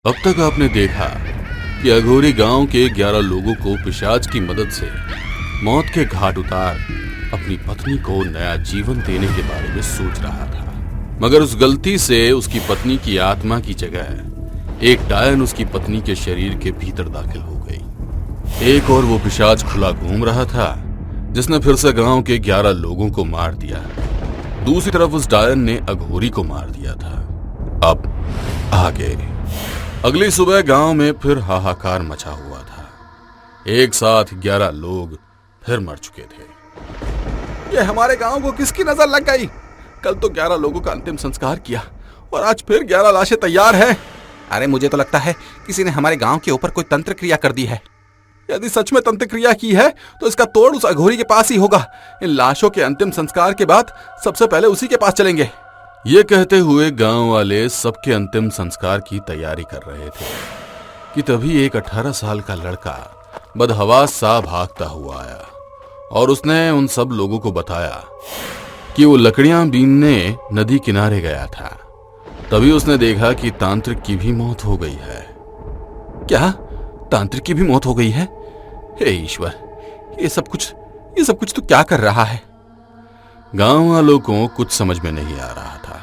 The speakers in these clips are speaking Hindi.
अब तक आपने देखा कि अघोरी गांव के 11 लोगों को पिशाच की मदद से मौत के घाट उतार अपनी पत्नी को नया जीवन देने के बारे में सोच रहा था, मगर उस गलती से उसकी पत्नी की आत्मा की जगह एक डायन उसकी पत्नी के शरीर के भीतर दाखिल हो गई। एक और वो पिशाच खुला घूम रहा था जिसने फिर से गांव के 11 लोगों को मार दिया। दूसरी तरफ उस डायन ने अघोरी को मार दिया था। अब आगे अगली सुबह गांव में फिर हाहाकार मचा हुआ था। एक साथ 11 लोग फिर मर चुके थे। ये हमारे गांव को किसकी नजर लग गई? कल तो 11 लोगों का अंतिम संस्कार किया और आज फिर 11 लाशें तैयार है। अरे मुझे तो लगता है किसी ने हमारे गांव के ऊपर कोई तंत्र क्रिया कर दी है। यदि सच में तंत्र क्रिया की है तो इसका तोड़ उस अघोरी के पास ही होगा। इन लाशों के अंतिम संस्कार के बाद सबसे पहले उसी के पास चलेंगे। ये कहते हुए गांव वाले सबके अंतिम संस्कार की तैयारी कर रहे थे कि तभी एक 18 साल का लड़का बदहवास सा भागता हुआ आया और उसने उन सब लोगों को बताया कि वो लकड़ियां बीनने नदी किनारे गया था। तभी उसने देखा कि तांत्रिक की भी मौत हो गई है। क्या तांत्रिक की भी मौत हो गई है? हे ईश्वर, ये सब कुछ तो क्या कर रहा है? गांव वालों को कुछ समझ में नहीं आ रहा था।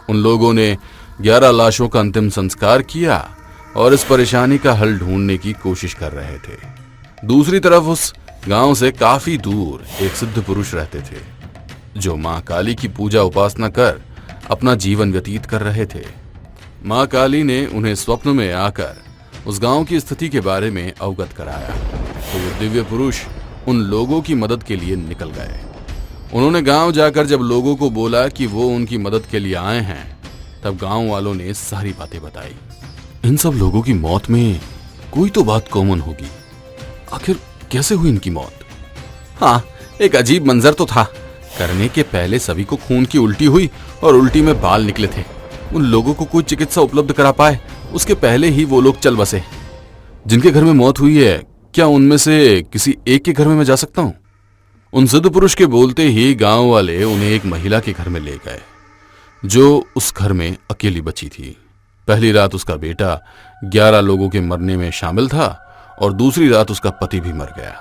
उन लोगों ने 11 लाशों का अंतिम संस्कार किया और इस परेशानी का हल ढूंढने की कोशिश कर रहे थे। दूसरी तरफ उस गांव से काफी दूर एक सिद्ध पुरुष रहते थे जो मां काली की पूजा उपासना कर अपना जीवन व्यतीत कर रहे थे। मां काली ने उन्हें स्वप्न में आकर उस गांव की स्थिति के बारे में अवगत कराया तो वो दिव्य पुरुष उन लोगों की मदद के लिए निकल गए। उन्होंने गांव जाकर जब लोगों को बोला कि वो उनकी मदद के लिए आए हैं, तब गांव वालों ने सारी बातें बताई। इन सब लोगों की मौत में कोई तो बात कॉमन होगी। आखिर कैसे हुई इनकी मौत? हाँ, एक अजीब मंजर तो था। करने के पहले सभी को खून की उल्टी हुई और उल्टी में बाल निकले थे। उन लोगों को कोई चिकित्सा उपलब्ध करा पाए उसके पहले ही वो लोग चल बसे। जिनके घर में मौत हुई है, क्या उनमें से किसी एक के घर में मैं जा सकता हूं? उन सिद्ध पुरुष के बोलते ही गांव वाले उन्हें एक महिला के घर में ले गए जो उस घर में अकेली बची थी। पहली रात उसका बेटा 11 लोगों के मरने में शामिल था और दूसरी रात उसका पति भी मर गया।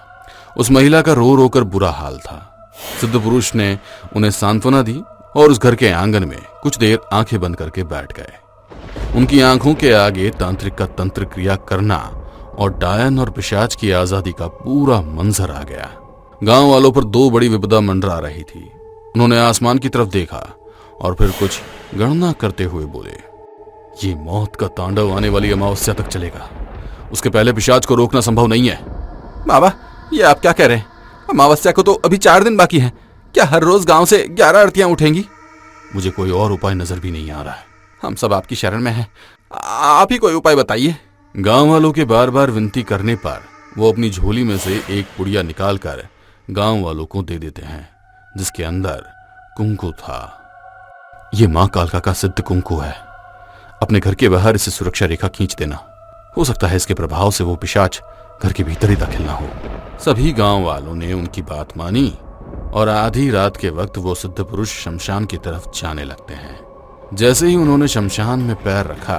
उस महिला का रो रो कर बुरा हाल था। सिद्ध पुरुष ने उन्हें सांत्वना दी और उस घर के आंगन में कुछ देर आंखें बंद करके बैठ गए। उनकी आंखों के आगे तांत्रिक का तंत्र क्रिया करना और डायन और पिशाच की आजादी का पूरा मंजर आ गया। गांव वालों पर 2 बड़ी विपदा मंडरा रही थी। उन्होंने आसमान की तरफ देखा और फिर कुछ गणना करते हुए बोले, ये मौत का तांडव आने वाली अमावस्या तक चलेगा। उसके पहले पिशाच को रोकना संभव नहीं है। बाबा, ये आप क्या कह रहे हैं? अमावस्या को तो अभी 4 दिन बाकी हैं। क्या हर रोज गांव से 11 आरतियां उठेंगी? मुझे कोई और उपाय नजर भी नहीं आ रहा है। हम सब आपकी शरण में हैं। आप ही कोई उपाय बताइए। गांव वालों के बार बार विनती करने पर वो अपनी झोली में से एक पुड़िया निकालकर गांव वालों को दे देते हैं जिसके अंदर कुंकू था। ये मां कालका का सिद्ध कुंकू है। अपने घर के बाहर इसे सुरक्षा रेखा खींच देना। हो सकता है इसके प्रभाव से वो पिशाच घर के भीतर ही दाखिल ना हो। सभी गांव वालों ने उनकी बात मानी और आधी रात के वक्त वो सिद्ध पुरुष शमशान की तरफ जाने लगते हैं। जैसे ही उन्होंने शमशान में पैर रखा,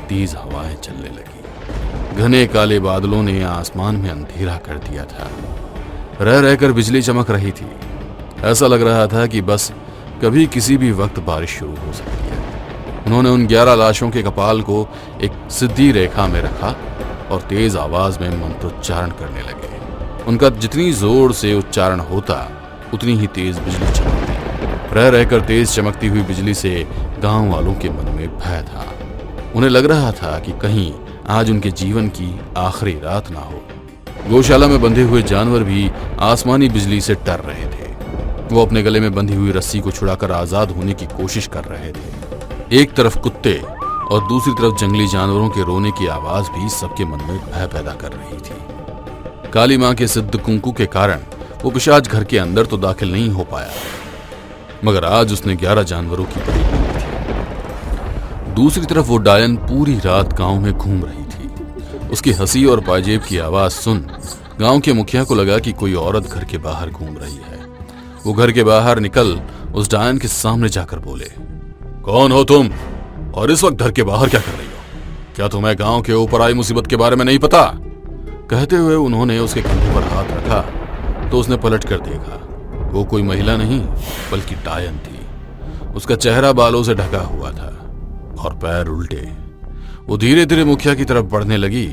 तेज हवाएं चलने लगी। घने काले बादलों ने आसमान में अंधेरा कर दिया था। रह रहकर बिजली चमक रही थी। ऐसा लग रहा था कि बस कभी किसी भी वक्त बारिश शुरू हो सकती है। उन्होंने उन 11 लाशों के कपाल को एक सीधी रेखा में रखा और तेज आवाज में मंत्रोच्चारण करने लगे। उनका जितनी जोर से उच्चारण होता उतनी ही तेज बिजली चमकती। रह रहकर तेज चमकती हुई बिजली से गांव वालों के मन में भय था। उन्हें लग रहा था कि कहीं आज उनके जीवन की आखिरी रात ना हो। गौशाला में बंधे हुए जानवर भी आसमानी बिजली से डर रहे थे। वो अपने गले में बंधी हुई रस्सी को छुड़ाकर आजाद होने की कोशिश कर रहे थे। एक तरफ कुत्ते और दूसरी तरफ जंगली जानवरों के रोने की आवाज भी सबके मन में भय पैदा कर रही थी। काली मां के सिद्ध कुंकू के कारण वो पिशाच घर के अंदर तो दाखिल नहीं हो पाया, मगर आज उसने 11 जानवरों की बलि दी थी। दूसरी तरफ वो डायन पूरी रात गांव में घूम रही थी। उसकी हंसी और पाजेब की आवाज सुन गांव के मुखिया को लगा कि कोई औरत घर के बाहर घूम रही है। वो घर के बाहर निकल उस डायन के सामने जाकर बोले, कौन हो तुम और इस वक्त घर के बाहर क्या कर रही हो? क्या तुम्हें गांव के ऊपर आई मुसीबत के बारे में नहीं पता? कहते हुए उन्होंने उसके कंधे पर हाथ रखा तो उसने पलट कर देखा। वो कोई महिला नहीं बल्कि डायन थी। उसका चेहरा बालों से ढका हुआ था और पैर उल्टे। वो धीरे धीरे मुखिया की तरफ बढ़ने लगी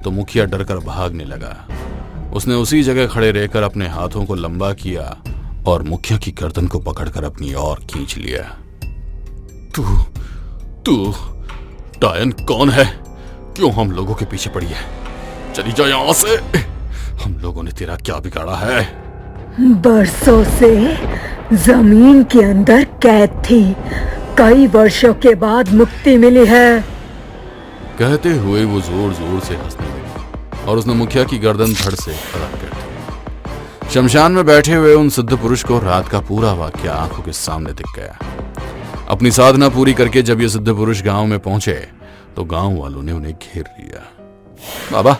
तो मुखिया डरकर भागने लगा। उसने उसी जगह खड़े रहकर अपने हाथों को लंबा किया और मुखिया की गर्दन को पकड़कर अपनी ओर खींच लिया। तू डायन कौन है? क्यों हम लोगों के पीछे पड़ी है? चली जा यहां से। हम लोगों ने तेरा क्या बिगाड़ा है? बरसों से जमीन के अंदर कैद थी, कई वर्षों के बाद मुक्ति मिली है। कहते हुए वो जोर जोर से हंसने लगी और उसने मुखिया की गर्दन धड़ से अलग कर दी। शमशान में बैठे हुए उन सिद्ध पुरुष को रात का पूरा वाक्य आंखों के सामने दिख गया। अपनी साधना पूरी करके जब ये सिद्ध पुरुष गांव में पहुंचे तो गांव वालों ने उन्हें घेर लिया। बाबा,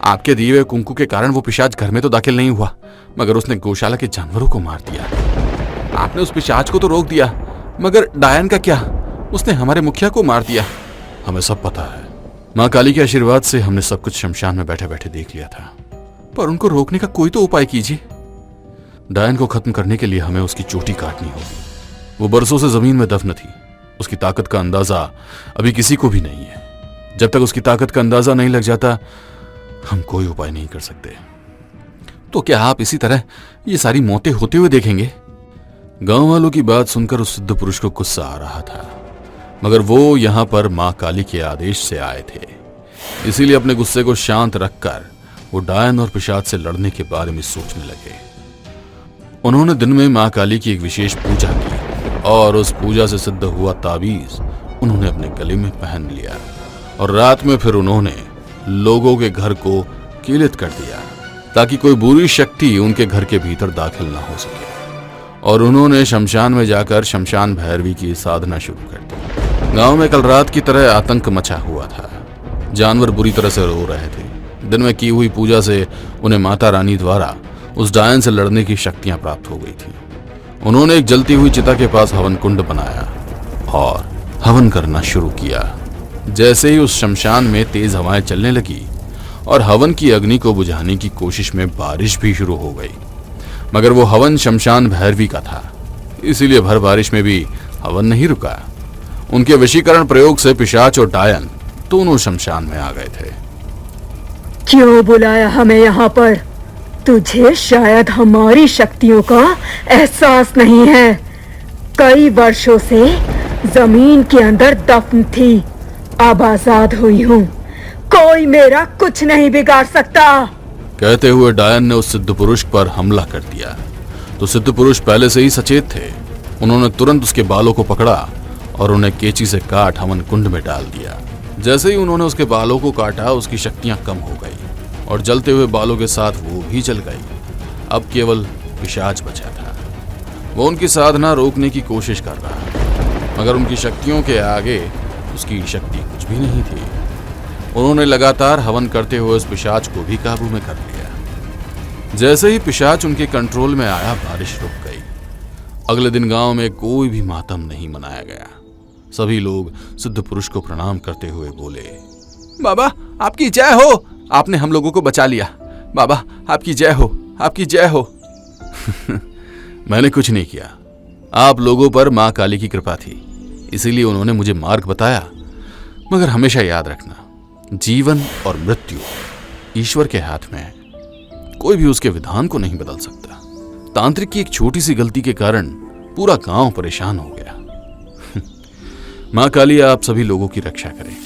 आपके दिए हुए कुंकू के कारण वो पिशाच घर में तो दाखिल नहीं हुआ, मगर उसने गौशाला के जानवरों को मार दिया। आपने उस पिशाच को तो रोक दिया, मगर डायन का क्या? उसने हमारे मुखिया को मार दिया। हमें सब पता है। माँ काली के आशीर्वाद से हमने सब कुछ शमशान में बैठे बैठे देख लिया था। पर उनको रोकने का कोई तो उपाय कीजिए। डायन को खत्म करने के लिए हमें उसकी चोटी काटनी होगी। वो बरसों से जमीन में दफन थी। उसकी ताकत का अंदाजा अभी किसी को भी नहीं है। जब तक उसकी ताकत का अंदाजा नहीं लग जाता हम कोई उपाय नहीं कर सकते। तो क्या आप इसी तरह ये सारी मौतें होते हुए देखेंगे? गांव वालों की बात सुनकर उस सिद्ध पुरुष को गुस्सा आ रहा था, मगर वो यहां पर मां काली के आदेश से आए थे। इसीलिए अपने गुस्से को शांत रखकर वो डायन और पिशाच से लड़ने के बारे में सोचने लगे। उन्होंने दिन में मां काली की एक विशेष पूजा की और उस पूजा से सिद्ध हुआ ताबीज उन्होंने अपने गले में पहन लिया और रात में फिर उन्होंने लोगों के घर को कीलित कर दिया ताकि कोई बुरी शक्ति उनके घर के भीतर दाखिल ना हो सके। और उन्होंने शमशान में जाकर शमशान भैरवी की साधना शुरू कर दी। गांव में कल रात की तरह आतंक मचा हुआ था। जानवर बुरी तरह से रो रहे थे। दिन में की हुई पूजा से उन्हें माता रानी द्वारा उस डायन से लड़ने की शक्तियां प्राप्त हो गई थी। उन्होंने एक जलती हुई चिता के पास हवन कुंड बनाया और हवन करना शुरू किया। जैसे ही उस शमशान में तेज हवाएं चलने लगी और हवन की अग्नि को बुझाने की कोशिश में बारिश भी शुरू हो गई, मगर वो हवन शमशान भैरवी का था, इसीलिए भर बारिश में भी हवन नहीं रुका। उनके वशीकरण प्रयोग से पिशाच और डायन दोनों शमशान में आ गए थे। क्यों बुलाया हमें यहाँ पर? तुझे शायद हमारी शक्तियों का एहसास नहीं है। कई वर्षों से जमीन के अंदर दफन थी, अब आजाद हुई हूँ। कोई मेरा कुछ नहीं बिगाड़ सकता। कहते हुए डायन ने उस सिद्ध पुरुष पर हमला कर दिया। तो सिद्ध पुरुष पहले से ही सचेत थे। उन्होंने तुरंत उसके बालों को पकड़ा और उन्हें कैंची से काट हवन कुंड में डाल दिया। जैसे ही उन्होंने उसके बालों को काटा उसकी शक्तियां कम हो गई और जलते हुए बालों के साथ वो भी जल गई। अब केवल पिशाच बचा था। वो उनकी साधना रोकने की कोशिश कर रहा था, मगर उनकी शक्तियों के आगे उसकी शक्ति कुछ भी नहीं थी। उन्होंने लगातार हवन करते हुए उस पिशाच को भी काबू में कर लिया। जैसे ही पिशाच उनके कंट्रोल में आया बारिश रुक गई। अगले दिन गांव में कोई भी मातम नहीं मनाया गया। सभी लोग सिद्ध पुरुष को प्रणाम करते हुए बोले, बाबा आपकी जय हो, आपने हम लोगों को बचा लिया। बाबा आपकी जय हो, आपकी जय हो। मैंने कुछ नहीं किया। आप लोगों पर माँ काली की कृपा थी, इसीलिए उन्होंने मुझे मार्ग बताया। मगर हमेशा याद रखना, जीवन और मृत्यु ईश्वर के हाथ में है। कोई भी उसके विधान को नहीं बदल सकता। तांत्रिक की एक छोटी सी गलती के कारण पूरा गांव परेशान हो गया। माँ काली आप सभी लोगों की रक्षा करें।